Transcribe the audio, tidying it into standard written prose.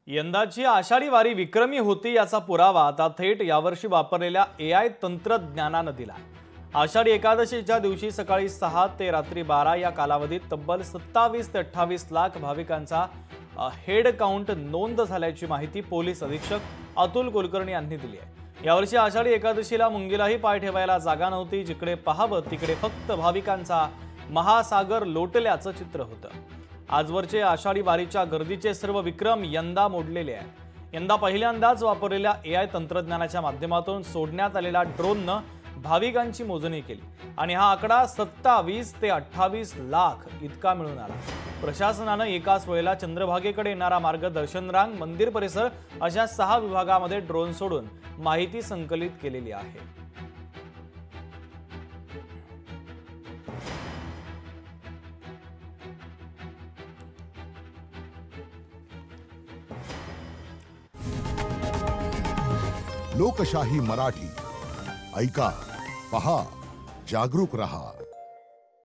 यंदाची आषाढी वारी विक्रमी होती याचा पुरावा आता थेट यावर्षी वापरलेल्या AI तंत्रज्ञानानं दिला। आषाढी एकादशीच्या दिवशी सकाळी 6 ते रात्री 12 या कालावधीत तब्बल 27 ते 28 लाख भाविकांचा हेड काउंट नोंद झाल्याची माहिती पोलीस अधीक्षक अतुल कुलकर्णी यांनी दिली आहे। यावर्षी आषाढी एकादशीला मुंगीलाही पाय ठेवायला जागा नव्हती। जिकडे पाहावं तिकडे फक्त भाविकांचा महासागर लोटल्याचं चित्र होतं। आजवरचे आषाढी वारीच्या गर्दीचे सर्व विक्रम यंदा मोडलेले आहेत। यंदा पहिल्यांदाच वापरलेल्या AI तंत्रज्ञानाच्या माध्यमातून सोडण्यात आलेल्या ड्रोननं भाविकांची मोजणी केली आणि हा आकडा 27 ते 28 लाख इतका मिळून आला। प्रशासनानं एकाच वेळेला चंद्रभागेकडे येणारा मार्ग, दर्शन रांग, मंदिर परिसर अशा 6 विभागामध्ये ड्रोन सोडून माहिती संकलित केलेली आहे। लोकशाही मराठी ऐका, पहा, जागरूक रहा।